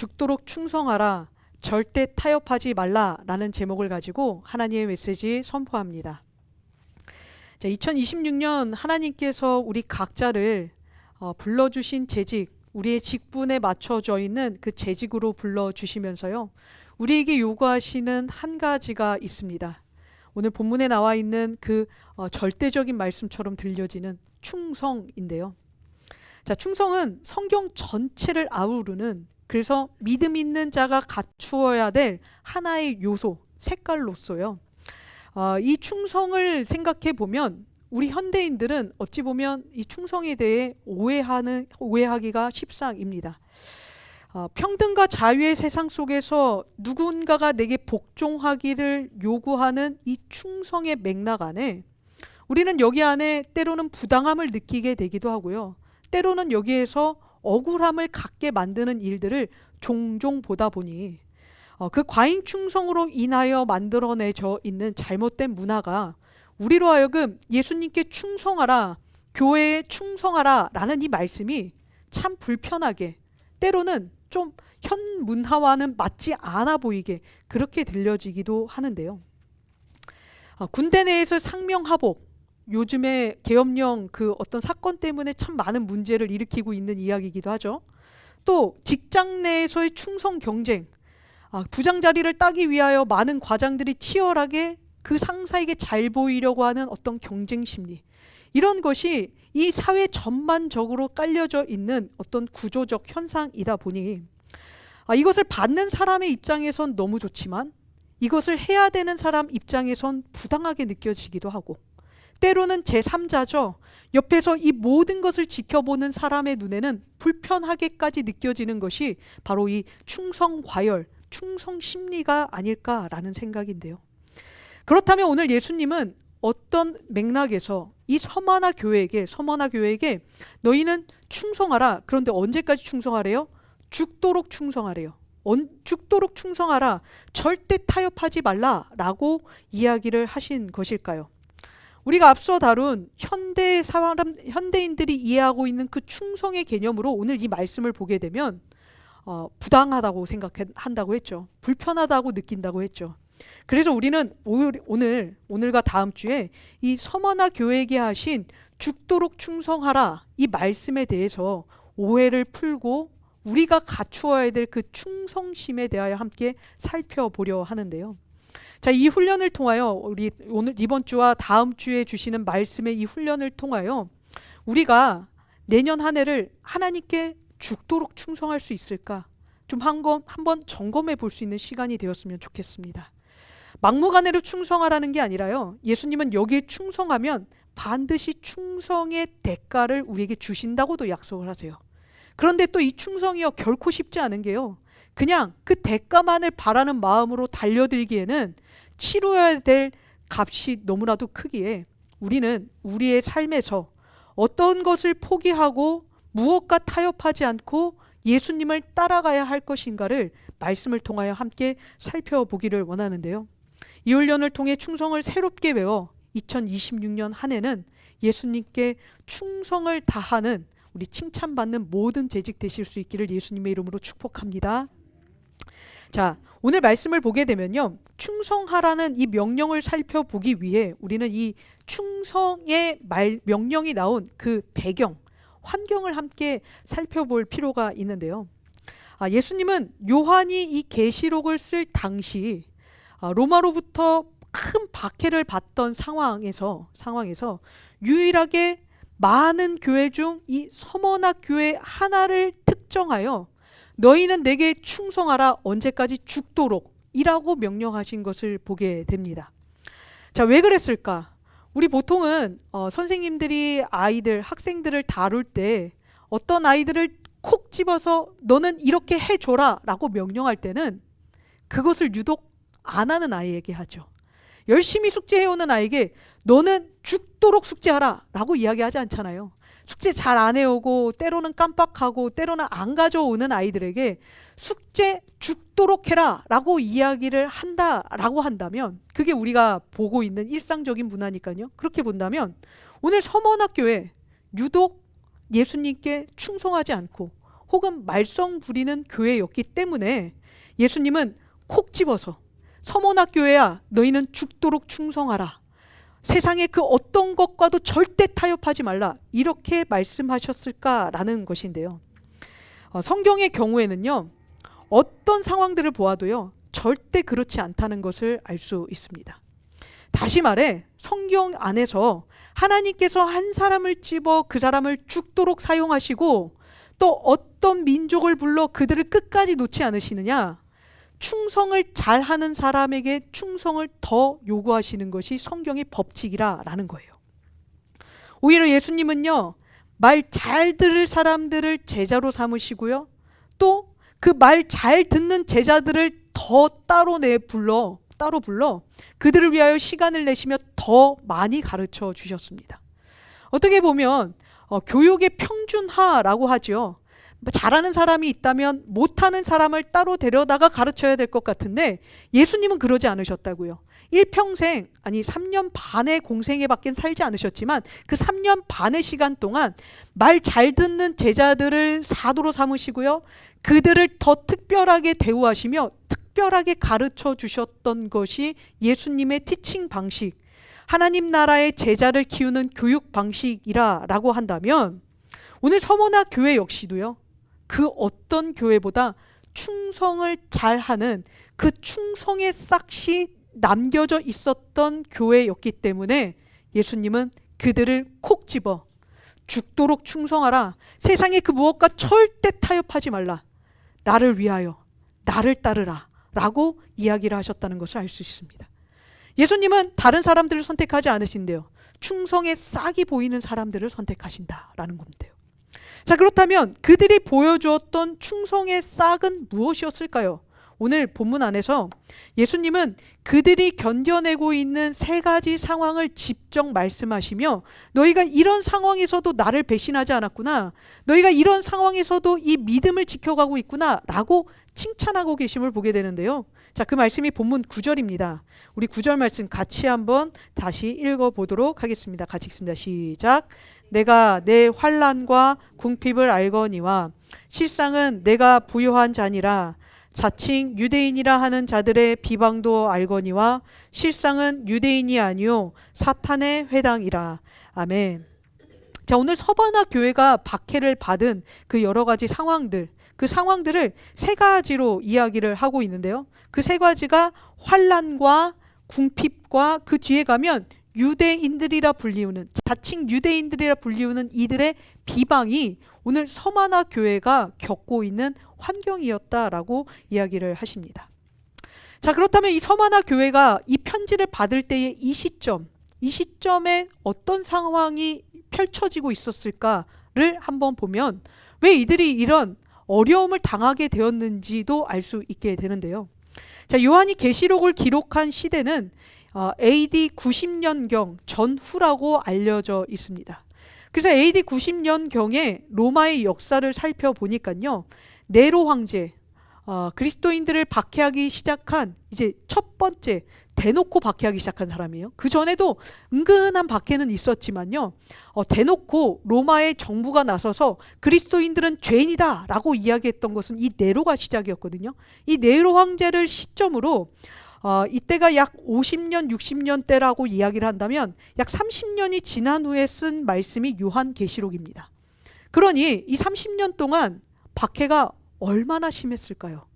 죽도록 충성하라, 절대 타협하지 말라라는 제목을 가지고 하나님의 메시지 선포합니다. 자, 2026년 하나님께서 우리 각자를 불러주신 재직, 우리의 직분에 맞춰져 있는 그 재직으로 불러주시면서요, 우리에게 요구하시는 한 가지가 있습니다. 오늘 본문에 나와 있는 그 절대적인 말씀처럼 들려지는 충성인데요. 자, 충성은 성경 전체를 아우르는, 그래서 믿음 있는 자가 갖추어야 될 하나의 요소, 색깔로서요. 이 충성을 생각해 보면 우리 현대인들은 어찌 보면 이 충성에 대해 오해하기가 십상입니다. 평등과 자유의 세상 속에서 누군가가 내게 복종하기를 요구하는 이 충성의 맥락 안에 우리는 여기 안에 때로는 부당함을 느끼게 되기도 하고요. 때로는 여기에서 억울함을 갖게 만드는 일들을 종종 보다 보니 그 과잉 충성으로 인하여 만들어내져 있는 잘못된 문화가 우리로 하여금 예수님께 충성하라, 교회에 충성하라 라는 이 말씀이 참 불편하게, 때로는 좀 현 문화와는 맞지 않아 보이게 그렇게 들려지기도 하는데요. 군대 내에서 상명하복, 요즘에 계엄령 그 어떤 사건 때문에 참 많은 문제를 일으키고 있는 이야기이기도 하죠. 또 직장 내에서의 충성 경쟁, 부장 자리를 따기 위하여 많은 과장들이 치열하게 그 상사에게 잘 보이려고 하는 어떤 경쟁 심리, 이런 것이 이 사회 전반적으로 깔려져 있는 어떤 구조적 현상이다 보니 이것을 받는 사람의 입장에선 너무 좋지만 이것을 해야 되는 사람 입장에선 부당하게 느껴지기도 하고, 때로는 제3자죠. 옆에서 이 모든 것을 지켜보는 사람의 눈에는 불편하게까지 느껴지는 것이 바로 이 충성과열, 충성심리가 아닐까라는 생각인데요. 그렇다면 오늘 예수님은 어떤 맥락에서 이 서머나 교회에게 너희는 충성하라, 그런데 언제까지 충성하래요? 죽도록 충성하래요. 죽도록 충성하라, 절대 타협하지 말라라고 이야기를 하신 것일까요? 우리가 앞서 다룬 현대인들이 이해하고 있는 그 충성의 개념으로 오늘 이 말씀을 보게 되면 부당하다고 생각한다고 했죠. 불편하다고 느낀다고 했죠. 그래서 우리는 오늘과 다음 주에 이 서머나 교회에게 하신 죽도록 충성하라 이 말씀에 대해서 오해를 풀고 우리가 갖추어야 될 그 충성심에 대하여 함께 살펴보려 하는데요. 자, 이 훈련을 통하여 우리 오늘 이번 주와 다음 주에 주시는 말씀의 이 훈련을 통하여 우리가 내년 한 해를 하나님께 죽도록 충성할 수 있을까? 좀 한번 점검해 볼 수 있는 시간이 되었으면 좋겠습니다. 막무가내로 충성하라는 게 아니라요, 예수님은 여기에 충성하면 반드시 충성의 대가를 우리에게 주신다고도 약속을 하세요. 그런데 또 이 충성이요, 결코 쉽지 않은 게요, 그냥 그 대가만을 바라는 마음으로 달려들기에는 치러야 될 값이 너무나도 크기에 우리는 우리의 삶에서 어떤 것을 포기하고 무엇과 타협하지 않고 예수님을 따라가야 할 것인가를 말씀을 통하여 함께 살펴보기를 원하는데요. 이 훈련을 통해 충성을 새롭게 배워 2026년 한 해는 예수님께 충성을 다하는, 우리 칭찬받는 모든 재직 되실 수 있기를 예수님의 이름으로 축복합니다. 자, 오늘 말씀을 보게 되면요, 충성하라는 이 명령을 살펴보기 위해 우리는 이 충성의 명령이 나온 그 배경, 환경을 함께 살펴볼 필요가 있는데요. 예수님은 요한이 이 계시록을 쓸 당시 로마로부터 큰 박해를 받던 상황에서 유일하게 많은 교회 중 이 서머나 교회 하나를 특정하여 너희는 내게 충성하라, 언제까지? 죽도록 이라고 명령하신 것을 보게 됩니다. 자, 왜 그랬을까? 우리 보통은 선생님들이 학생들을 다룰 때 어떤 아이들을 콕 집어서 너는 이렇게 해줘라 라고 명령할 때는 그것을 유독 안 하는 아이에게 하죠. 열심히 숙제해오는 아이에게 너는 죽도록 숙제하라 라고 이야기하지 않잖아요. 숙제 잘 안 해오고 때로는 깜빡하고 때로는 안 가져오는 아이들에게 숙제 죽도록 해라 라고 이야기를 한다라고 한다면, 그게 우리가 보고 있는 일상적인 문화니까요. 그렇게 본다면 오늘 서머나 교회 유독 예수님께 충성하지 않고 혹은 말썽 부리는 교회였기 때문에 예수님은 콕 집어서 서머나 교회야, 너희는 죽도록 충성하라. 세상의 그 어떤 것과도 절대 타협하지 말라. 이렇게 말씀하셨을까라는 것인데요. 성경의 경우에는요, 어떤 상황들을 보아도요, 절대 그렇지 않다는 것을 알 수 있습니다. 다시 말해 성경 안에서 하나님께서 한 사람을 집어 그 사람을 죽도록 사용하시고 또 어떤 민족을 불러 그들을 끝까지 놓지 않으시느냐? 충성을 잘하는 사람에게 충성을 더 요구하시는 것이 성경의 법칙이라는 거예요. 오히려 예수님은요, 말 잘 들을 사람들을 제자로 삼으시고요, 또 그 말 잘 듣는 제자들을 더 따로 불러 그들을 위하여 시간을 내시며 더 많이 가르쳐 주셨습니다. 어떻게 보면 교육의 평준화라고 하죠. 잘하는 사람이 있다면 못하는 사람을 따로 데려다가 가르쳐야 될 것 같은데 예수님은 그러지 않으셨다고요. 일평생, 아니 3년 반의 공생에 밖엔 살지 않으셨지만 그 3년 반의 시간 동안 말 잘 듣는 제자들을 사도로 삼으시고요, 그들을 더 특별하게 대우하시며 특별하게 가르쳐 주셨던 것이 예수님의 티칭 방식, 하나님 나라의 제자를 키우는 교육 방식이라고 한다면 오늘 서머나 교회 역시도요, 그 어떤 교회보다 충성을 잘하는 그 충성의 싹이 남겨져 있었던 교회였기 때문에 예수님은 그들을 콕 집어 죽도록 충성하라. 세상의 그 무엇과 절대 타협하지 말라. 나를 위하여 나를 따르라 라고 이야기를 하셨다는 것을 알 수 있습니다. 예수님은 다른 사람들을 선택하지 않으신대요. 충성의 싹이 보이는 사람들을 선택하신다라는 건데요. 자, 그렇다면 그들이 보여주었던 충성의 싹은 무엇이었을까요? 오늘 본문 안에서 예수님은 그들이 견뎌내고 있는 세 가지 상황을 직접 말씀하시며 너희가 이런 상황에서도 나를 배신하지 않았구나, 너희가 이런 상황에서도 이 믿음을 지켜가고 있구나 라고 칭찬하고 계심을 보게 되는데요. 자, 그 말씀이 본문 9절입니다. 우리 9절 말씀 같이 한번 다시 읽어보도록 하겠습니다. 같이 읽습니다. 시작. 내가 내 환난과 궁핍을 알거니와 실상은 내가 부요한 자니라. 자칭 유대인이라 하는 자들의 비방도 알거니와 실상은 유대인이 아니요 사탄의 회당이라. 아멘. 자, 오늘 서바나 교회가 박해를 받은 그 여러 가지 상황들, 그 상황들을 세 가지로 이야기를 하고 있는데요. 그 세 가지가 환난과 궁핍과 그 뒤에 가면 유대인들이라 불리우는, 자칭 유대인들이라 불리우는 이들의 비방이 오늘 서마나 교회가 겪고 있는 환경이었다라고 이야기를 하십니다. 자, 그렇다면 이 서마나 교회가 이 편지를 받을 때의 이 시점에 어떤 상황이 펼쳐지고 있었을까를 한번 보면 왜 이들이 이런 어려움을 당하게 되었는지도 알 수 있게 되는데요. 자, 요한이 계시록을 기록한 시대는 AD 90년경 전후라고 알려져 있습니다. 그래서 AD 90년경에 로마의 역사를 살펴보니까요, 네로 황제, 그리스도인들을 박해하기 시작한 이제 첫 번째 대놓고 박해하기 시작한 사람이에요. 그 전에도 은근한 박해는 있었지만요, 대놓고 로마의 정부가 나서서 그리스도인들은 죄인이다 라고 이야기했던 것은 이 네로가 시작이었거든요. 이 네로 황제를 시점으로 이때가 약 50년, 60년 대라고 이야기를 한다면 약 30년이 지난 후에 쓴 말씀이 요한계시록입니다. 그러니 이 30년 동안 박해가 얼마나 심했을까요?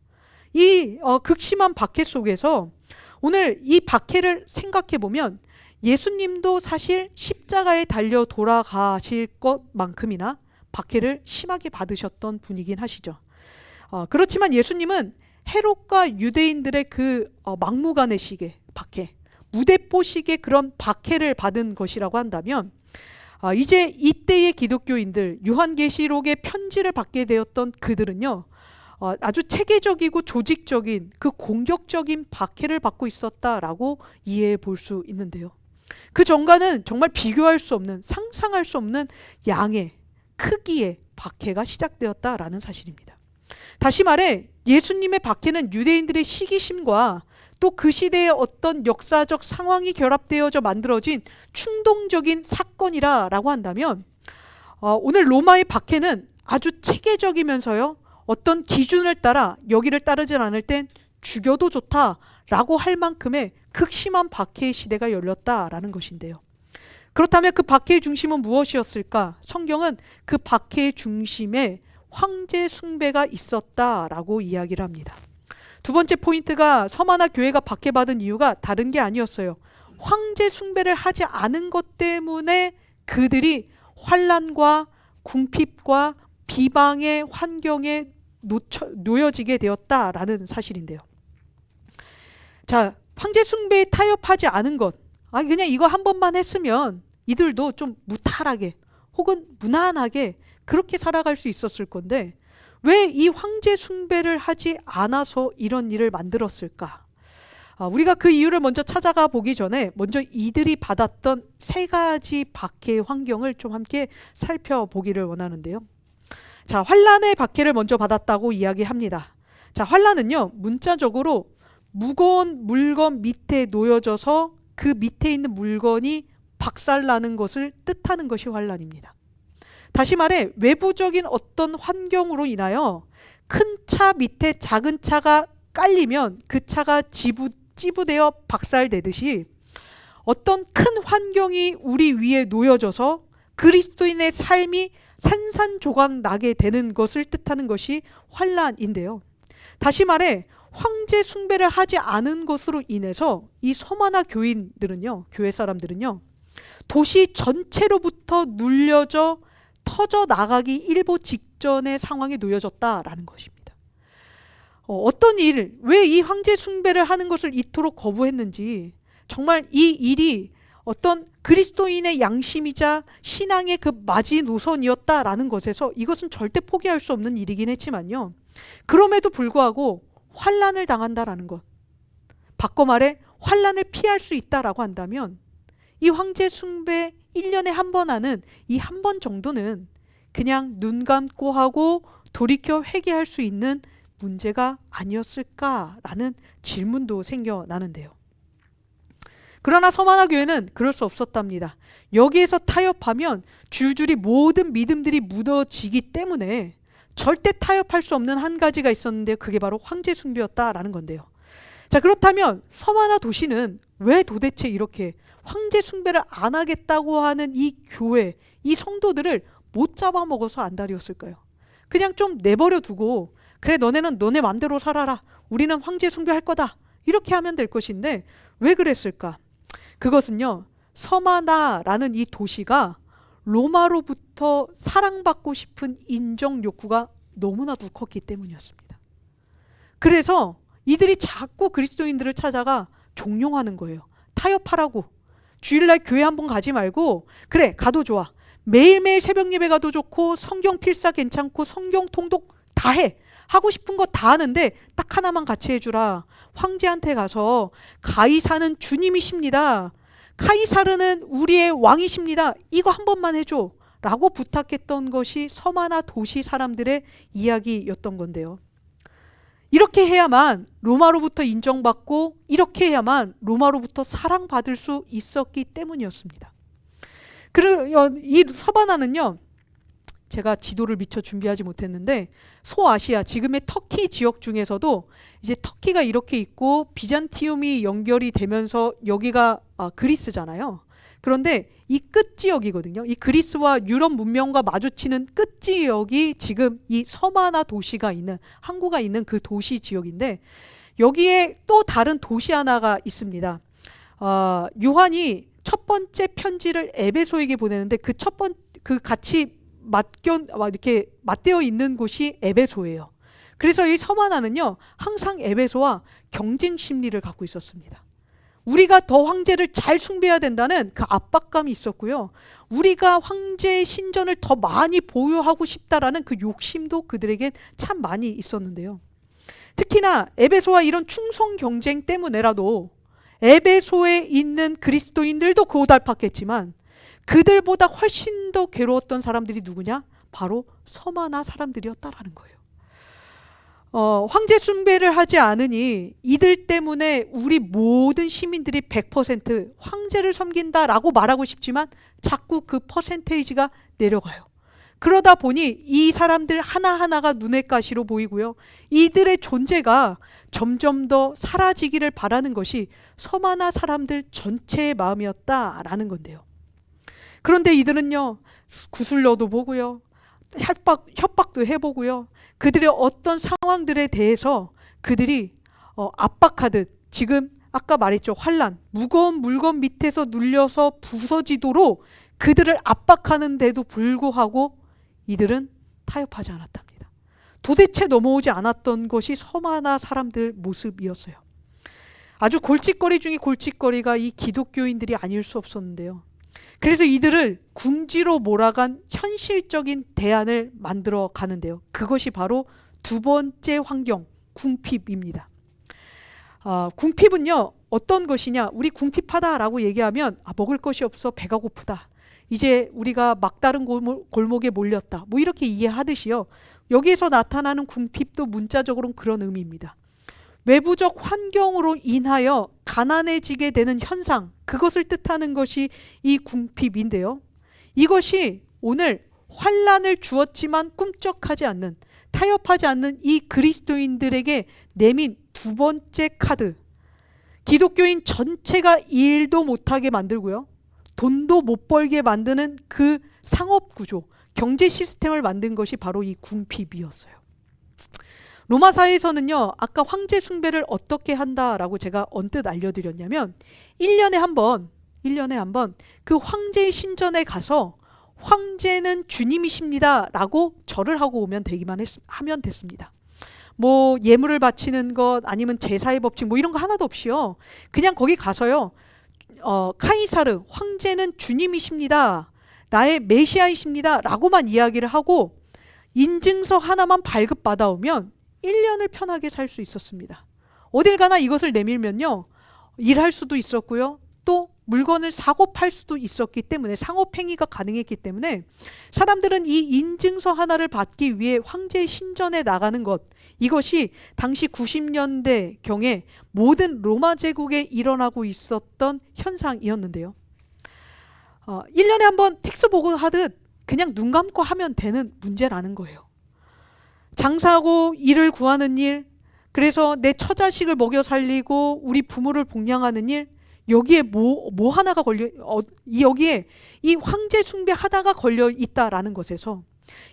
이 극심한 박해 속에서 오늘 이 박해를 생각해 보면 예수님도 사실 십자가에 달려 돌아가실 것만큼이나 박해를 심하게 받으셨던 분이긴 하시죠. 그렇지만 예수님은 헤롯과 유대인들의 그 막무가내식의 박해, 무대포식의 그런 박해를 받은 것이라고 한다면 이제 이때의 기독교인들, 요한계시록의 편지를 받게 되었던 그들은요, 아주 체계적이고 조직적인 그 공격적인 박해를 받고 있었다라고 이해해 볼 수 있는데요. 그 전과는 정말 비교할 수 없는, 상상할 수 없는 양의 크기의 박해가 시작되었다라는 사실입니다. 다시 말해 예수님의 박해는 유대인들의 시기심과 또 그 시대의 어떤 역사적 상황이 결합되어져 만들어진 충동적인 사건이라고 한다면 오늘 로마의 박해는 아주 체계적이면서요, 어떤 기준을 따라 여기를 따르지 않을 땐 죽여도 좋다라고 할 만큼의 극심한 박해의 시대가 열렸다라는 것인데요. 그렇다면 그 박해의 중심은 무엇이었을까? 성경은 그 박해의 중심에 황제 숭배가 있었다라고 이야기를 합니다. 두 번째 포인트가 서마나 교회가 박해받은 이유가 다른 게 아니었어요. 황제 숭배를 하지 않은 것 때문에 그들이 환난과 궁핍과 비방의 환경에 놓여지게 되었다라는 사실인데요. 자, 황제 숭배에 타협하지 않은 것, 그냥 이거 한 번만 했으면 이들도 좀 무탈하게 혹은 무난하게 그렇게 살아갈 수 있었을 건데 왜 이 황제 숭배를 하지 않아서 이런 일을 만들었을까? 우리가 그 이유를 먼저 찾아가 보기 전에 먼저 이들이 받았던 세 가지 박해의 환경을 좀 함께 살펴보기를 원하는데요. 자, 환난의 박해를 먼저 받았다고 이야기합니다. 자, 환난은요, 문자적으로 무거운 물건 밑에 놓여져서 그 밑에 있는 물건이 박살나는 것을 뜻하는 것이 환난입니다. 다시 말해 외부적인 어떤 환경으로 인하여 큰 차 밑에 작은 차가 깔리면 그 차가 찌부되어 박살내듯이 어떤 큰 환경이 우리 위에 놓여져서 그리스도인의 삶이 산산조각 나게 되는 것을 뜻하는 것이 환난인데요. 다시 말해 황제 숭배를 하지 않은 것으로 인해서 이 서마나 교인들은요, 교회 사람들은요, 도시 전체로부터 눌려져 터져 나가기 일보 직전의 상황에 놓여졌다라는 것입니다. 어떤 일, 왜 이 황제 숭배를 하는 것을 이토록 거부했는지, 정말 이 일이 어떤 그리스도인의 양심이자 신앙의 그 마지노선이었다라는 것에서 이것은 절대 포기할 수 없는 일이긴 했지만요, 그럼에도 불구하고 환난을 당한다라는 것, 바꿔 말해 환난을 피할 수 있다라고 한다면 이 황제 숭배 1년에 한 번 하는 이 한 번 정도는 그냥 눈 감고 하고 돌이켜 회개할 수 있는 문제가 아니었을까라는 질문도 생겨나는데요. 그러나 서마나 교회는 그럴 수 없었답니다. 여기에서 타협하면 줄줄이 모든 믿음들이 무너지기 때문에 절대 타협할 수 없는 한 가지가 있었는데 그게 바로 황제 숭배였다라는 건데요. 자, 그렇다면 서마나 도시는 왜 도대체 이렇게 황제 숭배를 안 하겠다고 하는 이 교회, 이 성도들을 못 잡아먹어서 안달이었을까요? 그냥 좀 내버려 두고 그래 너네는 너네 맘대로 살아라, 우리는 황제 숭배할 거다, 이렇게 하면 될 것인데 왜 그랬을까? 그것은요, 서마나라는 이 도시가 로마로부터 사랑받고 싶은 인정 욕구가 너무나도 컸기 때문이었습니다. 그래서 이들이 자꾸 그리스도인들을 찾아가 종용하는 거예요. 타협하라고. 주일날 교회 한번 가지 말고 그래 가도 좋아, 매일매일 새벽 예배 가도 좋고 성경 필사 괜찮고 성경 통독 다 해, 하고 싶은 거 다 하는데 딱 하나만 같이 해주라. 황제한테 가서 가이사는 주님이십니다, 카이사르는 우리의 왕이십니다, 이거 한 번만 해줘 라고 부탁했던 것이 서마나 도시 사람들의 이야기였던 건데요. 이렇게 해야만 로마로부터 인정받고 이렇게 해야만 로마로부터 사랑받을 수 있었기 때문이었습니다. 그리고 이 서바나는요, 제가 지도를 미처 준비하지 못했는데 소아시아, 지금의 터키 지역 중에서도 이제 터키가 이렇게 있고 비잔티움이 연결이 되면서 여기가 그리스잖아요. 그런데 이 끝 지역이거든요. 이 그리스와 유럽 문명과 마주치는 끝 지역이 지금 이 서마나 도시가 있는, 항구가 있는 그 도시 지역인데 여기에 또 다른 도시 하나가 있습니다. 요한이 첫 번째 편지를 에베소에게 보내는데 그 같이 이렇게 맞대어 있는 곳이 에베소예요. 그래서 이 서마나는요, 항상 에베소와 경쟁 심리를 갖고 있었습니다. 우리가 더 황제를 잘 숭배해야 된다는 그 압박감이 있었고요, 우리가 황제의 신전을 더 많이 보유하고 싶다라는 그 욕심도 그들에겐 참 많이 있었는데요. 특히나 에베소와 이런 충성 경쟁 때문에라도 에베소에 있는 그리스도인들도 고달팠겠지만 그들보다 훨씬 더 괴로웠던 사람들이 누구냐? 바로 서마나 사람들이었다라는 거예요. 황제 숭배를 하지 않으니 이들 때문에 우리 모든 시민들이 100% 황제를 섬긴다라고 말하고 싶지만 자꾸 그 퍼센테이지가 내려가요. 그러다 보니 이 사람들 하나하나가 눈의 가시로 보이고요. 이들의 존재가 점점 더 사라지기를 바라는 것이 서마나 사람들 전체의 마음이었다라는 건데요. 그런데 이들은요, 구슬려도 보고요, 협박도 해보고요, 그들의 어떤 상황들에 대해서 그들이 압박하듯, 지금 아까 말했죠, 환난, 무거운 물건 밑에서 눌려서 부서지도록 그들을 압박하는데도 불구하고 이들은 타협하지 않았답니다. 도대체 넘어오지 않았던 것이 서마나 사람들 모습이었어요. 아주 골칫거리 중에 골칫거리가 이 기독교인들이 아닐 수 없었는데요. 그래서 이들을 궁지로 몰아간 현실적인 대안을 만들어 가는데요. 그것이 바로 두 번째 환경, 궁핍입니다. 궁핍은요, 어떤 것이냐, 우리 궁핍하다라고 얘기하면 먹을 것이 없어 배가 고프다, 이제 우리가 막다른 골목에 몰렸다, 뭐 이렇게 이해하듯이요, 여기에서 나타나는 궁핍도 문자적으로는 그런 의미입니다. 외부적 환경으로 인하여 가난해지게 되는 현상, 그것을 뜻하는 것이 이 궁핍인데요. 이것이 오늘 환난을 주었지만 꿈쩍하지 않는, 타협하지 않는 이 그리스도인들에게 내민 두 번째 카드, 기독교인 전체가 일도 못하게 만들고요, 돈도 못 벌게 만드는 그 상업구조, 경제 시스템을 만든 것이 바로 이 궁핍이었어요. 로마사에서는요, 아까 황제 숭배를 어떻게 한다라고 제가 언뜻 알려드렸냐면 1년에 한 번 그 황제의 신전에 가서 황제는 주님이십니다 라고 절을 하고 오면 하면 됐습니다. 뭐 예물을 바치는 것, 아니면 제사의 법칙, 뭐 이런 거 하나도 없이요, 그냥 거기 가서요, 카이사르, 황제는 주님이십니다, 나의 메시아이십니다 라고만 이야기를 하고 인증서 하나만 발급받아 오면 1년을 편하게 살 수 있었습니다. 어딜 가나 이것을 내밀면요, 일할 수도 있었고요, 또 물건을 사고 팔 수도 있었기 때문에, 상업행위가 가능했기 때문에 사람들은 이 인증서 하나를 받기 위해 황제의 신전에 나가는 것, 이것이 당시 90년대경에 모든 로마 제국에 일어나고 있었던 현상이었는데요. 1년에 한 번 텍스 보고하듯 그냥 눈 감고 하면 되는 문제라는 거예요. 장사하고 일을 구하는 일, 그래서 내 처자식을 먹여 살리고 우리 부모를 복양하는 일, 여기에 뭐 하나가 여기에 이 황제 숭배 하나가 걸려 있다라는 것에서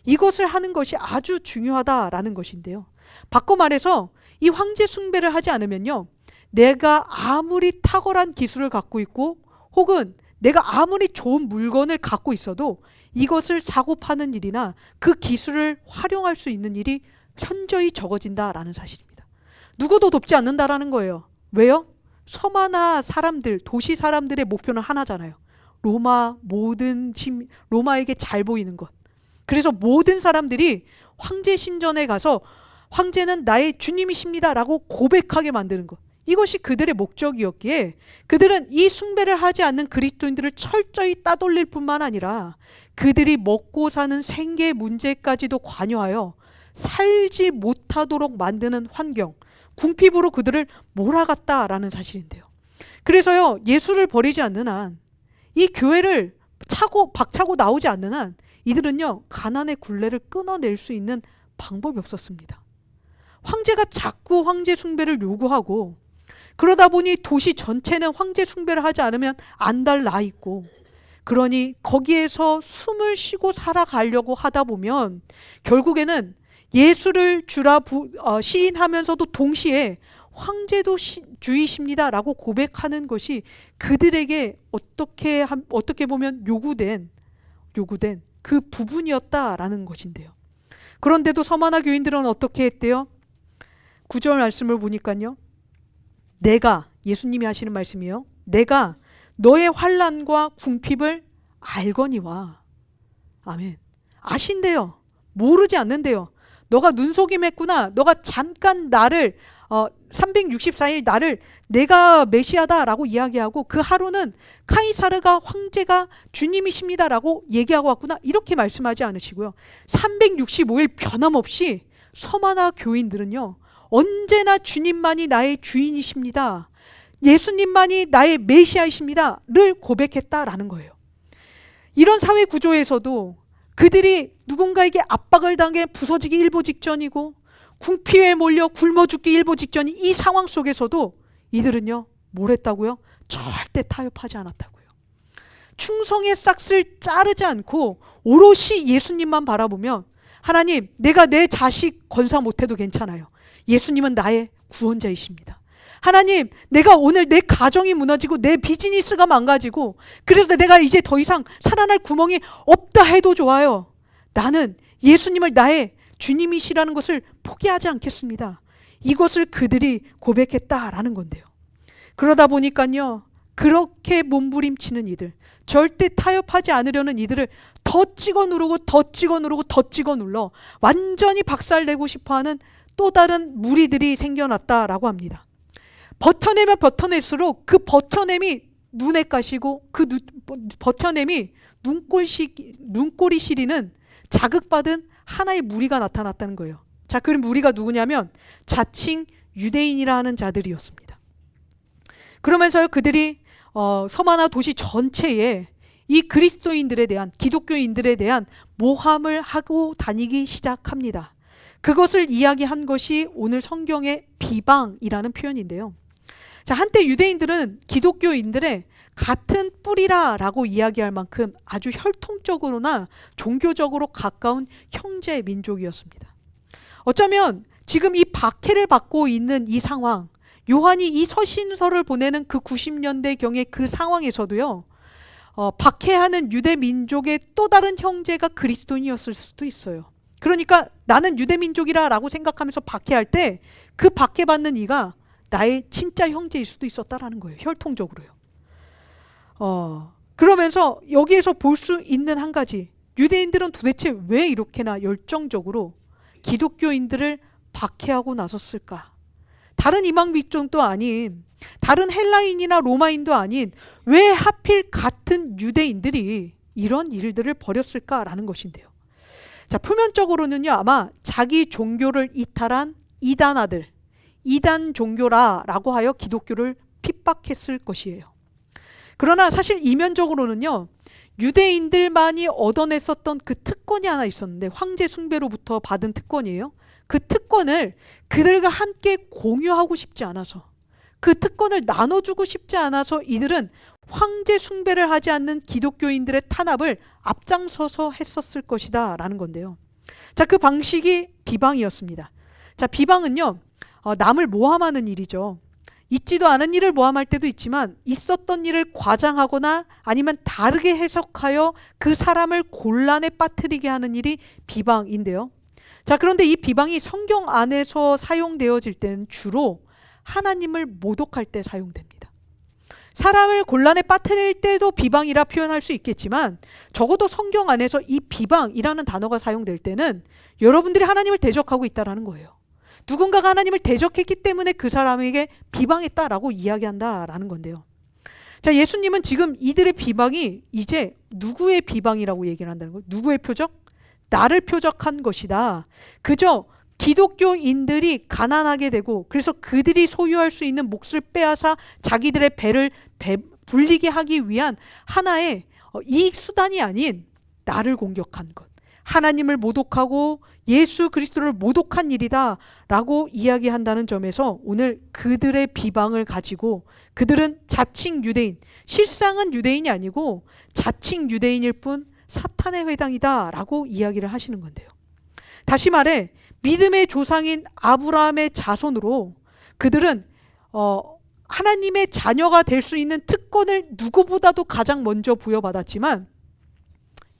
이것을 하는 것이 아주 중요하다라는 것인데요. 바꿔 말해서 이 황제 숭배를 하지 않으면요, 내가 아무리 탁월한 기술을 갖고 있고 혹은 내가 아무리 좋은 물건을 갖고 있어도 이것을 사고 파는 일이나 그 기술을 활용할 수 있는 일이 현저히 적어진다라는 사실입니다. 누구도 돕지 않는다라는 거예요. 왜요? 서마나 사람들, 도시 사람들의 목표는 하나잖아요. 로마에게 잘 보이는 것. 그래서 모든 사람들이 황제 신전에 가서 황제는 나의 주님이십니다 라고 고백하게 만드는 것. 이것이 그들의 목적이었기에 그들은 이 숭배를 하지 않는 그리스도인들을 철저히 따돌릴 뿐만 아니라 그들이 먹고 사는 생계 문제까지도 관여하여 살지 못하도록 만드는 환경, 궁핍으로 그들을 몰아갔다라는 사실인데요. 그래서요, 예수를 버리지 않는 한, 이 교회를 박차고 나오지 않는 한 이들은요, 가난의 굴레를 끊어낼 수 있는 방법이 없었습니다. 황제가 자꾸 황제 숭배를 요구하고, 그러다 보니 도시 전체는 황제 숭배를 하지 않으면 안달나 있고, 그러니 거기에서 숨을 쉬고 살아가려고 하다 보면 결국에는 예수를 주라 시인하면서도 동시에 황제도 주이십니다 라고 고백하는 것이 그들에게 어떻게 보면 요구된 그 부분이었다라는 것인데요. 그런데도 서마나 교인들은 어떻게 했대요? 9절 말씀을 보니까요, 예수님이 하시는 말씀이에요. 내가 너의 환난과 궁핍을 알거니와. 아멘. 아신대요. 모르지 않는데요. 너가 눈속임했구나. 너가 잠깐 나를 364일 나를 내가 메시아다라고 이야기하고 그 하루는 카이사르가 황제가 주님이십니다라고 얘기하고 왔구나, 이렇게 말씀하지 않으시고요. 365일 변함없이 서마나 교인들은요, 언제나 주님만이 나의 주인이십니다, 예수님만이 나의 메시아이십니다를 고백했다라는 거예요. 이런 사회 구조에서도 그들이 누군가에게 압박을 당해 부서지기 일보 직전이고 궁피에 몰려 굶어 죽기 일보 직전인 이 상황 속에서도 이들은요, 뭘 했다고요? 절대 타협하지 않았다고요. 충성의 싹을 자르지 않고 오롯이 예수님만 바라보면, 하나님, 내가 내 자식 건사 못해도 괜찮아요. 예수님은 나의 구원자이십니다. 하나님, 내가 오늘 내 가정이 무너지고 내 비즈니스가 망가지고 그래서 내가 이제 더 이상 살아날 구멍이 없다 해도 좋아요. 나는 예수님을 나의 주님이시라는 것을 포기하지 않겠습니다. 이것을 그들이 고백했다라는 건데요. 그러다 보니까요, 그렇게 몸부림치는 이들, 절대 타협하지 않으려는 이들을 더 찍어 누르고 더 찍어 누르고 더 찍어 눌러 완전히 박살내고 싶어하는 또 다른 무리들이 생겨났다라고 합니다. 버텨내면 버텨낼수록 그 버텨냄이 눈에 까시고 그 버텨냄이 눈꼬리 시리는 자극받은 하나의 무리가 나타났다는 거예요. 자, 그 무리가 누구냐면 자칭 유대인이라 하는 자들이었습니다. 그러면서 그들이 서마나 도시 전체에 이 그리스도인들에 대한, 기독교인들에 대한 모함을 하고 다니기 시작합니다. 그것을 이야기한 것이 오늘 성경의 비방이라는 표현인데요. 자, 한때 유대인들은 기독교인들의 같은 뿌리라라고 이야기할 만큼 아주 혈통적으로나 종교적으로 가까운 형제 민족이었습니다. 어쩌면 지금 이 박해를 받고 있는 이 상황, 요한이 이 서신서를 보내는 그 90년대경의 그 상황에서도요, 박해하는 유대 민족의 또 다른 형제가 그리스도인이었을 수도 있어요. 그러니까 나는 유대 민족이라 라고 생각하면서 박해할 때 그 박해받는 이가 나의 진짜 형제일 수도 있었다라는 거예요. 혈통적으로요. 그러면서 여기에서 볼 수 있는 한 가지, 유대인들은 도대체 왜 이렇게나 열정적으로 기독교인들을 박해하고 나섰을까? 다른 이방 민족도 아닌, 다른 헬라인이나 로마인도 아닌 왜 하필 같은 유대인들이 이런 일들을 벌였을까라는 것인데요. 자, 표면적으로는요, 아마 자기 종교를 이탈한 이단아들, 이단 종교라라고 하여 기독교를 핍박했을 것이에요. 그러나 사실 이면적으로는요, 유대인들만이 얻어냈었던 그 특권이 하나 있었는데, 황제 숭배로부터 받은 특권이에요. 그 특권을 그들과 함께 공유하고 싶지 않아서, 그 특권을 나눠주고 싶지 않아서 이들은 황제 숭배를 하지 않는 기독교인들의 탄압을 앞장서서 했었을 것이다 라는 건데요. 자, 그 방식이 비방이었습니다. 자, 비방은요, 남을 모함하는 일이죠. 있지도 않은 일을 모함할 때도 있지만 있었던 일을 과장하거나 아니면 다르게 해석하여 그 사람을 곤란에 빠뜨리게 하는 일이 비방인데요. 자, 그런데 이 비방이 성경 안에서 사용되어질 때는 주로 하나님을 모독할 때 사용됩니다. 사람을 곤란에 빠뜨릴 때도 비방이라 표현할 수 있겠지만 적어도 성경 안에서 이 비방이라는 단어가 사용될 때는 여러분들이 하나님을 대적하고 있다는 거예요. 누군가가 하나님을 대적했기 때문에 그 사람에게 비방했다라고 이야기한다라는 건데요. 자, 예수님은 지금 이들의 비방이 이제 누구의 비방이라고 얘기를 한다는 거예요. 누구의 표적? 나를 표적한 것이다. 그저 기독교인들이 가난하게 되고 그래서 그들이 소유할 수 있는 몫을 빼앗아 자기들의 배를 불리게 하기 위한 하나의 이익 수단이 아닌 나를 공격한 것, 하나님을 모독하고 예수 그리스도를 모독한 일이다 라고 이야기한다는 점에서 오늘 그들의 비방을 가지고 그들은 자칭 유대인, 실상은 유대인이 아니고 자칭 유대인일 뿐 사탄의 회당이다 라고 이야기를 하시는 건데요. 다시 말해 믿음의 조상인 아브라함의 자손으로 그들은 하나님의 자녀가 될 수 있는 특권을 누구보다도 가장 먼저 부여받았지만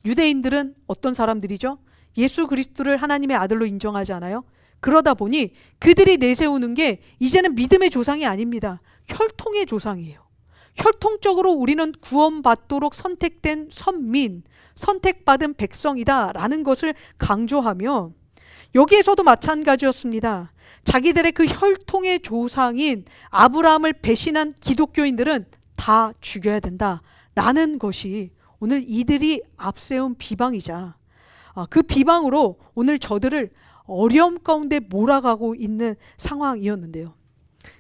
유대인들은 어떤 사람들이죠? 예수 그리스도를 하나님의 아들로 인정하지 않아요? 그러다 보니 그들이 내세우는 게 이제는 믿음의 조상이 아닙니다. 혈통의 조상이에요. 혈통적으로 우리는 구원받도록 선택된 선민, 선택받은 백성이다 라는 것을 강조하며 여기에서도 마찬가지였습니다. 자기들의 그 혈통의 조상인 아브라함을 배신한 기독교인들은 다 죽여야 된다 라는 것이 오늘 이들이 앞세운 비방이자 그 비방으로 오늘 저들을 어려움 가운데 몰아가고 있는 상황이었는데요.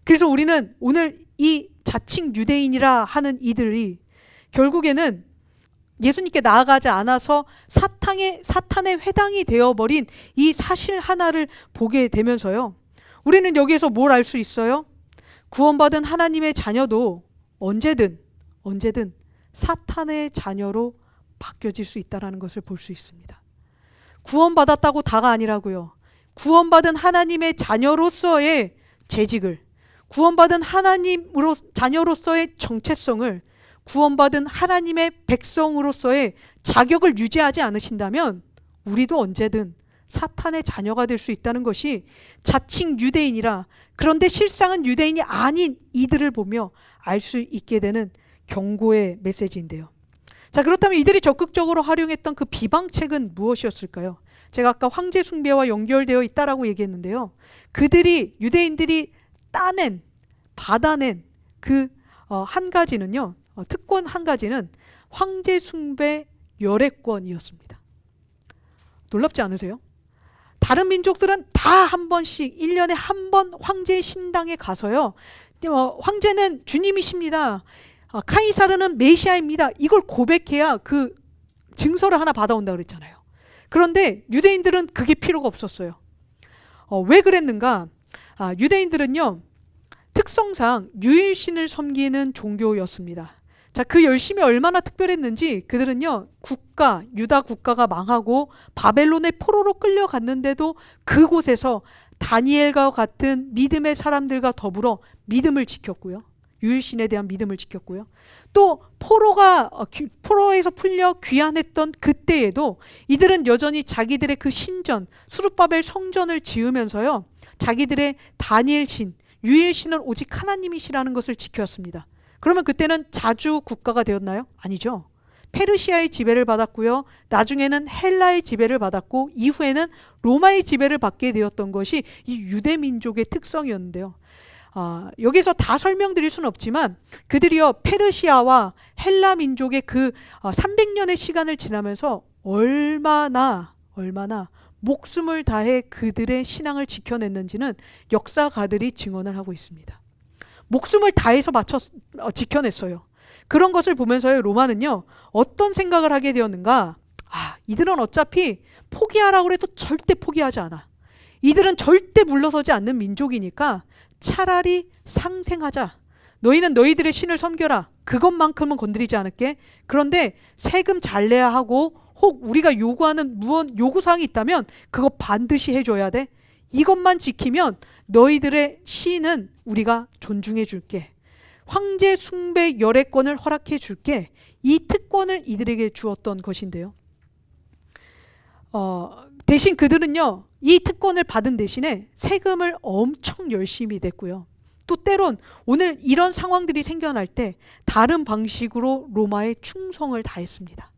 그래서 우리는 오늘 이 자칭 유대인이라 하는 이들이 결국에는 예수님께 나아가지 않아서 사탄의 회당이 되어버린 이 사실 하나를 보게 되면서요. 우리는 여기에서 뭘 알 수 있어요? 구원받은 하나님의 자녀도 언제든 사탄의 자녀로 바뀌어질 수 있다는 것을 볼 수 있습니다. 구원받았다고 다가 아니라고요. 구원받은 하나님의 자녀로서의 재직을, 구원받은 하나님으로 자녀로서의 정체성을, 구원받은 하나님의 백성으로서의 자격을 유지하지 않으신다면 우리도 언제든 사탄의 자녀가 될 수 있다는 것이 자칭 유대인이라 그런데 실상은 유대인이 아닌 이들을 보며 알 수 있게 되는 경고의 메시지인데요. 자, 그렇다면 이들이 적극적으로 활용했던 그 비방책은 무엇이었을까요? 제가 아까 황제 숭배와 연결되어 있다라고 얘기했는데요. 유대인들이 받아낸 그 한 가지는요. 특권 한 가지는 황제 숭배 열애권이었습니다. 놀랍지 않으세요? 다른 민족들은 다 한 번씩 1년에 한 번 황제 신당에 가서요. 황제는 주님이십니다. 카이사르는 메시아입니다. 이걸 고백해야 그 증서를 하나 받아온다 그랬잖아요. 그런데 유대인들은 그게 필요가 없었어요. 왜 그랬는가? 유대인들은요. 특성상 유일신을 섬기는 종교였습니다. 자, 그 열심이 얼마나 특별했는지 그들은요. 유다 국가가 망하고 바벨론의 포로로 끌려갔는데도 그곳에서 다니엘과 같은 믿음의 사람들과 더불어 믿음을 지켰고요. 유일신에 대한 믿음을 지켰고요. 또 포로에서 풀려 귀환했던 그때에도 이들은 여전히 자기들의 그 신전, 수룹바벨 성전을 지으면서요. 자기들의 다니엘신, 유일신은 오직 하나님이시라는 것을 지켰습니다. 그러면 그때는 자주 국가가 되었나요? 아니죠. 페르시아의 지배를 받았고요. 나중에는 헬라의 지배를 받았고 이후에는 로마의 지배를 받게 되었던 것이 이 유대 민족의 특성이었는데요. 여기서 다 설명드릴 수는 없지만 그들이요 페르시아와 헬라 민족의 그 300년의 시간을 지나면서 얼마나 목숨을 다해 그들의 신앙을 지켜냈는지는 역사가들이 증언을 하고 있습니다. 목숨을 다해서 지켜냈어요. 그런 것을 보면서요 로마는요 어떤 생각을 하게 되었는가? 이들은 어차피 포기하라고 해도 절대 포기하지 않아. 이들은 절대 물러서지 않는 민족이니까 차라리 상생하자. 너희는 너희들의 신을 섬겨라. 그것만큼은 건드리지 않을게. 그런데 세금 잘 내야 하고 혹 우리가 요구하는 요구사항이 있다면 그거 반드시 해줘야 돼. 이것만 지키면 너희들의 신은 우리가 존중해 줄게. 황제 숭배 열애권을 허락해 줄게. 이 특권을 이들에게 주었던 것인데요. 대신 그들은요 이 특권을 받은 대신에 세금을 엄청 열심히 냈고요. 또 때론 오늘 이런 상황들이 생겨날 때 다른 방식으로 로마에 충성을 다했습니다.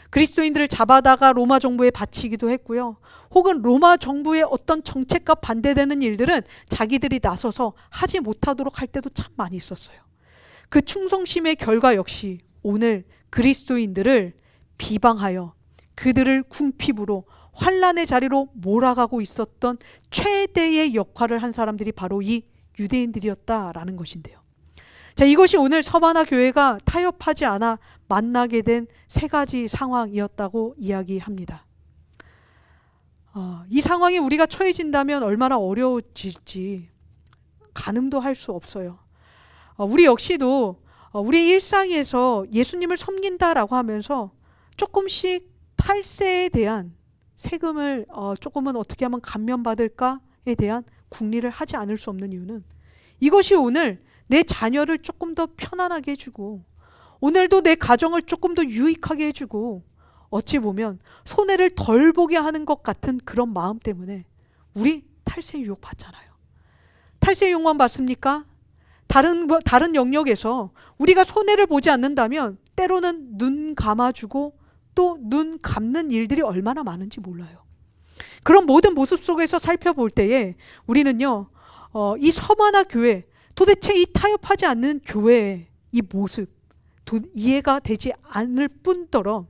그리스도인들을 잡아다가 로마 정부에 바치기도 했고요. 혹은 로마 정부의 어떤 정책과 반대되는 일들은 자기들이 나서서 하지 못하도록 할 때도 참 많이 있었어요. 그 충성심의 결과 역시 오늘 그리스도인들을 비방하여 그들을 궁핍으로 환난의 자리로 몰아가고 있었던 최대의 역할을 한 사람들이 바로 이 유대인들이었다라는 것인데요. 자, 이것이 오늘 서바나 교회가 타협하지 않아 만나게 된 세 가지 상황이었다고 이야기합니다. 이 상황이 우리가 처해진다면 얼마나 어려워질지 가늠도 할 수 없어요. 우리 역시도 우리 일상에서 예수님을 섬긴다라고 하면서 조금씩 탈세에 대한 세금을 조금은 어떻게 하면 감면받을까에 대한 궁리를 하지 않을 수 없는 이유는 이것이 오늘 내 자녀를 조금 더 편안하게 해주고 오늘도 내 가정을 조금 더 유익하게 해주고 어찌 보면 손해를 덜 보게 하는 것 같은 그런 마음 때문에 우리 탈세 유혹 받잖아요. 탈세 유혹만 받습니까? 다른 영역에서 우리가 손해를 보지 않는다면 때로는 눈 감아주고 또 눈 감는 일들이 얼마나 많은지 몰라요. 그런 모든 모습 속에서 살펴볼 때에 우리는요 이 서바나 교회 도대체 이 타협하지 않는 교회의 이 모습 이해가 되지 않을 뿐더러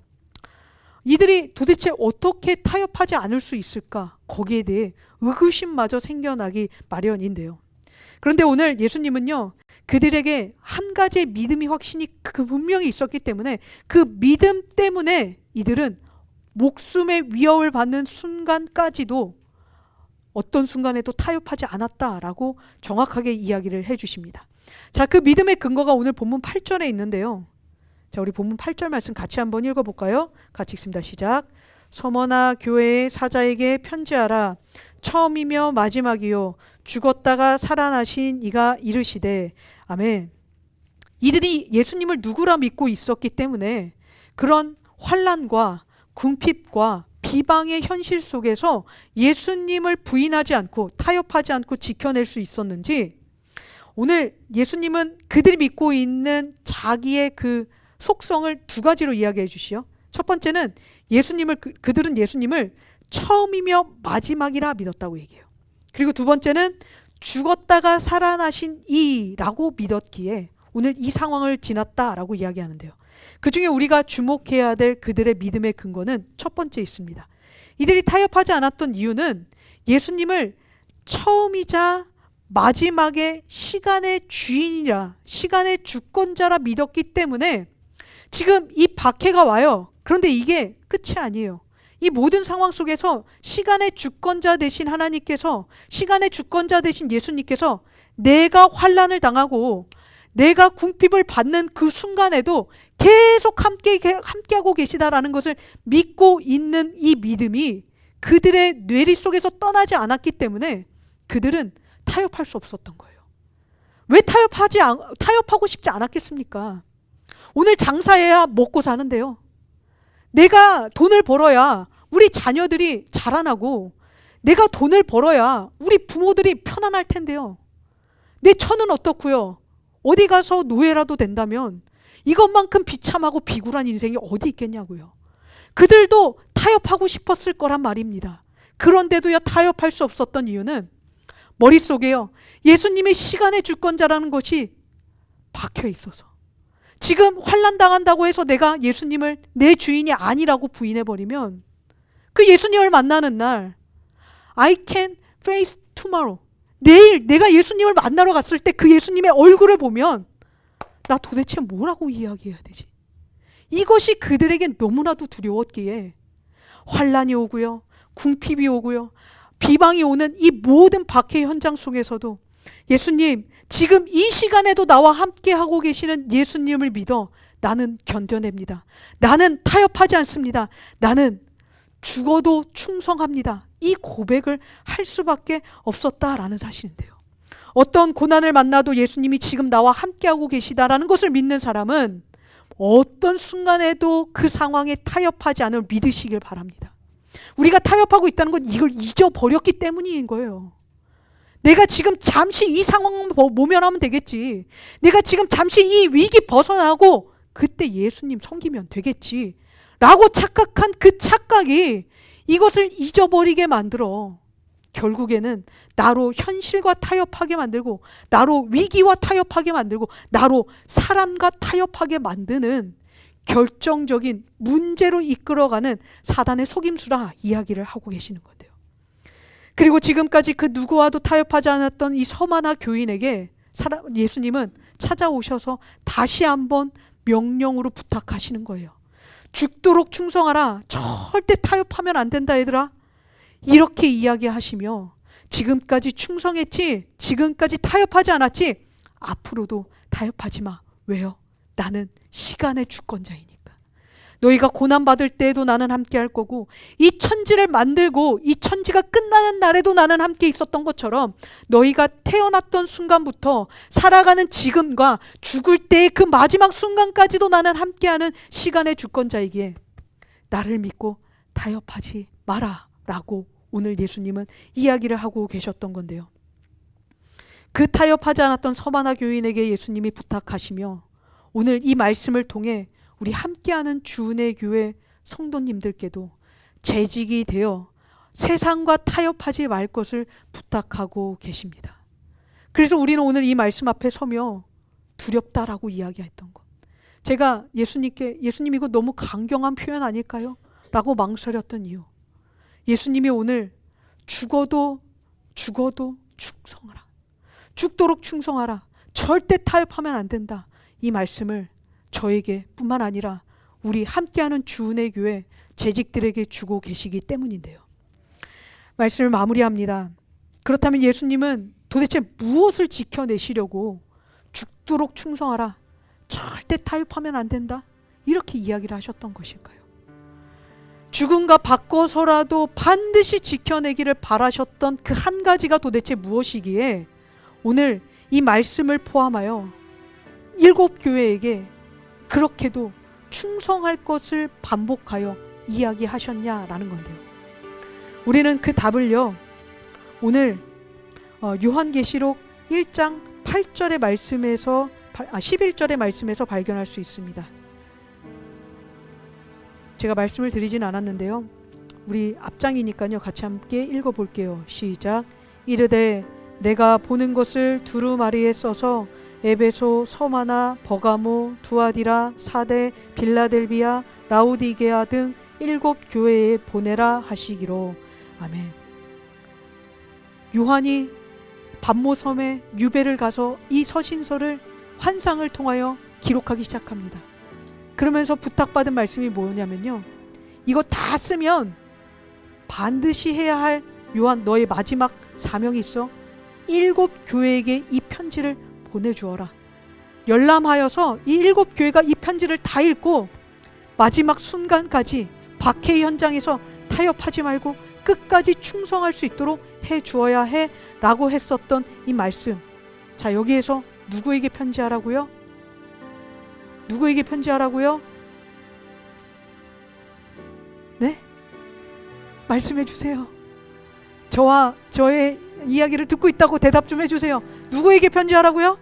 이들이 도대체 어떻게 타협하지 않을 수 있을까 거기에 대해 의구심마저 생겨나기 마련인데요. 그런데 오늘 예수님은요, 그들에게 한 가지의 믿음이 확신이 분명히 있었기 때문에 그 믿음 때문에 이들은 목숨의 위협을 받는 순간까지도 어떤 순간에도 타협하지 않았다라고 정확하게 이야기를 해주십니다. 자, 그 믿음의 근거가 오늘 본문 8절에 있는데요. 자, 우리 본문 8절 말씀 같이 한번 읽어볼까요? 같이 읽습니다. 시작. 서머나 교회의 사자에게 편지하라. 처음이며 마지막이요 죽었다가 살아나신 이가 이르시되. 아멘. 이들이 예수님을 누구라 믿고 있었기 때문에 그런 환난과 궁핍과 비방의 현실 속에서 예수님을 부인하지 않고 타협하지 않고 지켜낼 수 있었는지, 오늘 예수님은 그들이 믿고 있는 자기의 그 속성을 두 가지로 이야기해 주시오. 첫 번째는 그들은 예수님을 처음이며 마지막이라 믿었다고 얘기해요. 그리고 두 번째는 죽었다가 살아나신 이라고 믿었기에 오늘 이 상황을 지났다라고 이야기하는데요. 그 중에 우리가 주목해야 될 그들의 믿음의 근거는 첫 번째 있습니다. 이들이 타협하지 않았던 이유는 예수님을 처음이자 마지막에 시간의 주인이라, 시간의 주권자라 믿었기 때문에 지금 이 박해가 와요. 그런데 이게 끝이 아니에요. 이 모든 상황 속에서 시간의 주권자 되신 하나님께서, 시간의 주권자 되신 예수님께서 내가 환난을 당하고 내가 궁핍을 받는 그 순간에도 계속 함께하고 계시다라는 것을 믿고 있는 이 믿음이 그들의 뇌리 속에서 떠나지 않았기 때문에 그들은 타협할 수 없었던 거예요. 왜 타협하고 싶지 않았겠습니까? 오늘 장사해야 먹고 사는데요. 내가 돈을 벌어야 우리 자녀들이 자라나고, 내가 돈을 벌어야 우리 부모들이 편안할 텐데요. 내 처는 어떻고요? 어디 가서 노예라도 된다면 이것만큼 비참하고 비굴한 인생이 어디 있겠냐고요. 그들도 타협하고 싶었을 거란 말입니다. 그런데도요, 타협할 수 없었던 이유는 머릿속에요, 예수님이 시간의 주권자라는 것이 박혀 있어서, 지금 환난 당한다고 해서 내가 예수님을 내 주인이 아니라고 부인해버리면 그 예수님을 만나는 날 I can face tomorrow, 내일 내가 예수님을 만나러 갔을 때 그 예수님의 얼굴을 보면 나 도대체 뭐라고 이야기해야 되지? 이것이 그들에겐 너무나도 두려웠기에 환난이 오고요, 궁핍이 오고요, 비방이 오는 이 모든 박해 현장 속에서도 예수님, 지금 이 시간에도 나와 함께 하고 계시는 예수님을 믿어 나는 견뎌냅니다. 나는 타협하지 않습니다. 나는 죽어도 충성합니다. 이 고백을 할 수밖에 없었다라는 사실인데요. 어떤 고난을 만나도 예수님이 지금 나와 함께하고 계시다라는 것을 믿는 사람은 어떤 순간에도 그 상황에 타협하지 않을 믿으시길 바랍니다. 우리가 타협하고 있다는 건 이걸 잊어버렸기 때문인 거예요. 내가 지금 잠시 이 상황을 모면하면 되겠지. 내가 지금 잠시 이 위기 벗어나고 그때 예수님 섬기면 되겠지 라고 착각한 그 착각이 이것을 잊어버리게 만들어 결국에는 나로 현실과 타협하게 만들고, 나로 위기와 타협하게 만들고, 나로 사람과 타협하게 만드는 결정적인 문제로 이끌어가는 사단의 속임수라 이야기를 하고 계시는 건데요. 그리고 지금까지 그 누구와도 타협하지 않았던 이 서마나 교인에게 예수님은 찾아오셔서 다시 한번 명령으로 부탁하시는 거예요. 죽도록 충성하라. 절대 타협하면 안 된다 얘들아. 이렇게 이야기하시며, 지금까지 충성했지, 지금까지 타협하지 않았지, 앞으로도 타협하지 마. 왜요? 나는 시간의 주권자이니까. 너희가 고난받을 때에도 나는 함께 할 거고, 이 천지를 만들고 이 천지가 끝나는 날에도 나는 함께 있었던 것처럼 너희가 태어났던 순간부터 살아가는 지금과 죽을 때의 그 마지막 순간까지도 나는 함께하는 시간의 주권자이기에 나를 믿고 타협하지 마라 라고 오늘 예수님은 이야기를 하고 계셨던 건데요. 그 타협하지 않았던 서마나 교인에게 예수님이 부탁하시며, 오늘 이 말씀을 통해 우리 함께하는 주은혜 교회 성도님들께도 재직이 되어 세상과 타협하지 말 것을 부탁하고 계십니다. 그래서 우리는 오늘 이 말씀 앞에 서며 두렵다라고 이야기했던 것, 제가 예수님 이거 너무 강경한 표현 아닐까요? 라고 망설였던 이유, 예수님이 오늘 죽어도 충성하라, 죽도록 충성하라. 절대 타협하면 안 된다. 이 말씀을 저에게 뿐만 아니라 우리 함께하는 주은혜 교회 재직들에게 주고 계시기 때문인데요. 말씀을 마무리합니다. 그렇다면 예수님은 도대체 무엇을 지켜내시려고 죽도록 충성하라, 절대 타협하면 안 된다, 이렇게 이야기를 하셨던 것일까요? 죽음과 바꿔서라도 반드시 지켜내기를 바라셨던 그 한 가지가 도대체 무엇이기에 오늘 이 말씀을 포함하여 7교회에게 그렇게도 충성할 것을 반복하여 이야기하셨냐라는 건데요. 우리는 그 답을요, 오늘 요한계시록 1장 8절의 말씀에서 11절의 말씀에서 발견할 수 있습니다. 제가 말씀을 드리진 않았는데요, 우리 앞장이니까요 같이 함께 읽어볼게요. 시작. 이르되 내가 보는 것을 두루마리에 써서 에베소, 서마나, 버가모, 두아디라, 사데, 빌라델비아, 라우디게아 등 7교회에 보내라 하시기로. 아멘. 요한이 반모섬에 유배를 가서 이 서신서를 환상을 통하여 기록하기 시작합니다. 그러면서 부탁받은 말씀이 뭐냐면요, 이거 다 쓰면 반드시 해야 할 요한 너의 마지막 사명이 있어. 7교회에게 이 편지를 보내주어라. 열람하여서 이 7교회가 이 편지를 다 읽고 마지막 순간까지 박해 현장에서 타협하지 말고 끝까지 충성할 수 있도록 해주어야 해 라고 했었던 이 말씀. 자, 여기에서 누구에게 편지하라고요? 누구에게 편지하라고요? 네? 말씀해 주세요. 저와 저의 이야기를 듣고 있다고 대답 좀 해주세요. 누구에게 편지하라고요?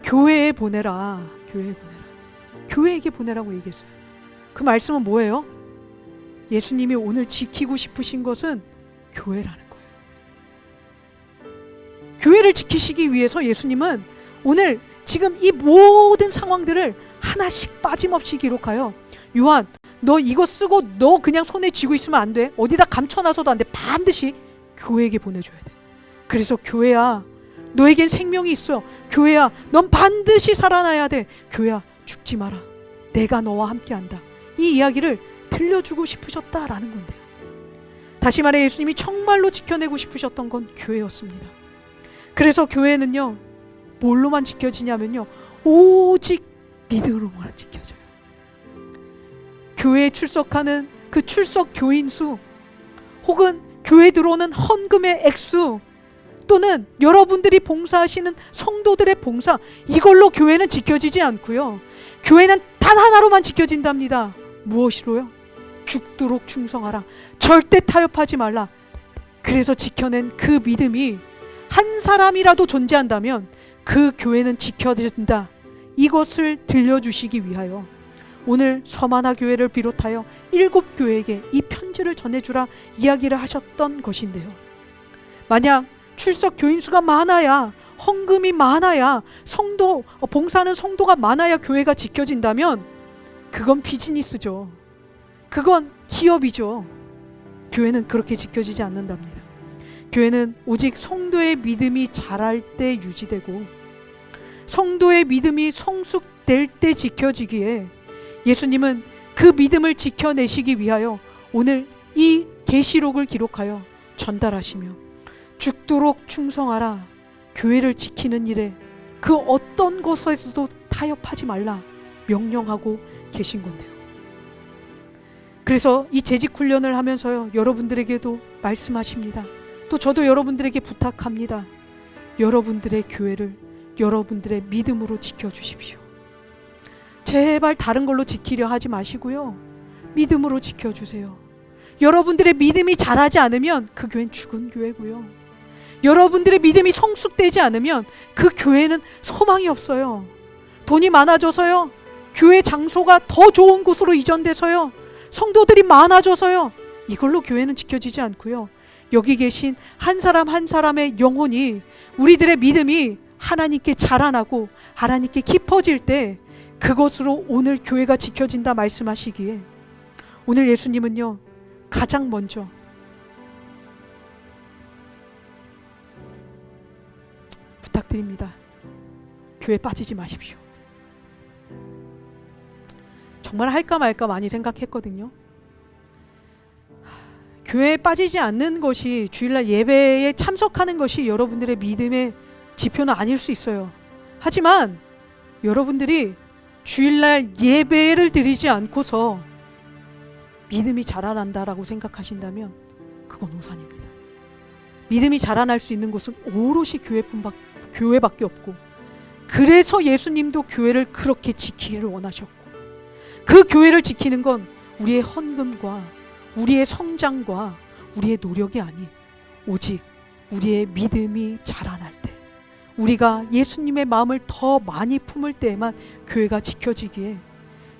교회에 보내라. 교회에 보내라. 교회에게 보내라고 얘기했어요. 그 말씀은 뭐예요? 예수님이 오늘 지키고 싶으신 것은 교회라는 거예요. 교회를 지키시기 위해서 예수님은 오늘 지금 이 모든 상황들을 하나씩 빠짐없이 기록하여, 요한 너 이거 쓰고 너 그냥 손에 쥐고 있으면 안 돼. 어디다 감춰놔서도 안 돼. 반드시 교회에게 보내줘야 돼. 그래서 교회야, 너에겐 생명이 있어. 교회야, 넌 반드시 살아나야 돼. 교회야, 죽지 마라. 내가 너와 함께한다. 이 이야기를 들려주고 싶으셨다라는 건데요. 다시 말해 예수님이 정말로 지켜내고 싶으셨던 건 교회였습니다. 그래서 교회는요, 뭘로만 지켜지냐면요, 오직 믿음으로만 지켜져요. 교회에 출석하는 그 출석 교인 수, 혹은 교회에 들어오는 헌금의 액수, 또는 여러분들이 봉사하시는 성도들의 봉사, 이걸로 교회는 지켜지지 않고요. 교회는 단 하나로만 지켜진답니다. 무엇이로요? 죽도록 충성하라. 절대 타협하지 말라. 그래서 지켜낸 그 믿음이 한 사람이라도 존재한다면 그 교회는 지켜진다. 이것을 들려주시기 위하여 오늘 서만화 교회를 비롯하여 7교회에게 이 편지를 전해주라 이야기를 하셨던 것인데요. 만약 출석 교인 수가 많아야, 헌금이 많아야, 성도 봉사하는 성도가 많아야 교회가 지켜진다면 그건 비즈니스죠. 그건 기업이죠. 교회는 그렇게 지켜지지 않는답니다. 교회는 오직 성도의 믿음이 자랄 때 유지되고 성도의 믿음이 성숙될 때 지켜지기에 예수님은 그 믿음을 지켜내시기 위하여 오늘 이 계시록을 기록하여 전달하시며 죽도록 충성하라, 교회를 지키는 일에 그 어떤 것에서도 타협하지 말라 명령하고 계신 건데요. 그래서 이 재직 훈련을 하면서요, 여러분들에게도 말씀하십니다. 또 저도 여러분들에게 부탁합니다. 여러분들의 교회를 여러분들의 믿음으로 지켜주십시오. 제발 다른 걸로 지키려 하지 마시고요, 믿음으로 지켜주세요. 여러분들의 믿음이 자라지 않으면 그 교회는 죽은 교회고요, 여러분들의 믿음이 성숙되지 않으면 그 교회는 소망이 없어요. 돈이 많아져서요, 교회 장소가 더 좋은 곳으로 이전돼서요, 성도들이 많아져서요, 이걸로 교회는 지켜지지 않고요, 여기 계신 한 사람 한 사람의 영혼이, 우리들의 믿음이 하나님께 자라나고 하나님께 깊어질 때 그것으로 오늘 교회가 지켜진다 말씀하시기에 오늘 예수님은요, 가장 먼저 부탁드립니다. 교회 빠지지 마십시오. 정말 할까 말까 많이 생각했거든요. 교회에 빠지지 않는 것이, 주일날 예배에 참석하는 것이 여러분들의 믿음의 지표는 아닐 수 있어요. 하지만 여러분들이 주일날 예배를 드리지 않고서 믿음이 자라난다라고 생각하신다면 그건 오산입니다. 믿음이 자라날 수 있는 곳은 오롯이 교회밖에 없고, 그래서 예수님도 교회를 그렇게 지키기를 원하셨고, 그 교회를 지키는 건 우리의 헌금과 우리의 성장과 우리의 노력이 아닌 오직 우리의 믿음이 자라날 때, 우리가 예수님의 마음을 더 많이 품을 때에만 교회가 지켜지기에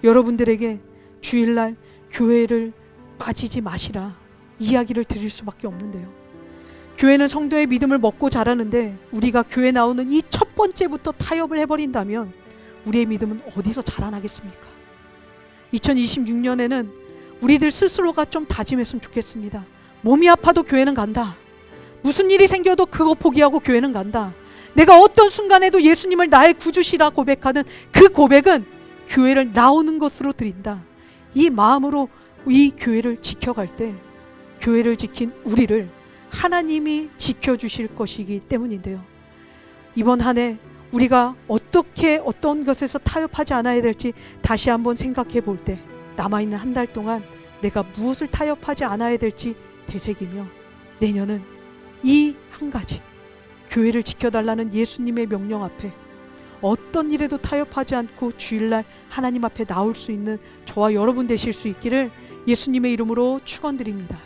여러분들에게 주일날 교회를 빠지지 마시라 이야기를 드릴 수밖에 없는데요. 교회는 성도의 믿음을 먹고 자라는데 우리가 교회 나오는 이 첫 번째부터 타협을 해버린다면 우리의 믿음은 어디서 자라나겠습니까? 2026년에는 우리들 스스로가 좀 다짐했으면 좋겠습니다. 몸이 아파도 교회는 간다. 무슨 일이 생겨도 그거 포기하고 교회는 간다. 내가 어떤 순간에도 예수님을 나의 구주시라 고백하는 그 고백은 교회를 나오는 것으로 드린다. 이 마음으로 이 교회를 지켜갈 때 교회를 지킨 우리를 하나님이 지켜주실 것이기 때문인데요. 이번 한 해 우리가 어떻게 어떤 것에서 타협하지 않아야 될지 다시 한번 생각해 볼 때, 남아있는 한 달 동안 내가 무엇을 타협하지 않아야 될지 되새기며 내년은 이 한 가지, 교회를 지켜달라는 예수님의 명령 앞에 어떤 일에도 타협하지 않고 주일날 하나님 앞에 나올 수 있는 저와 여러분 되실 수 있기를 예수님의 이름으로 축원드립니다.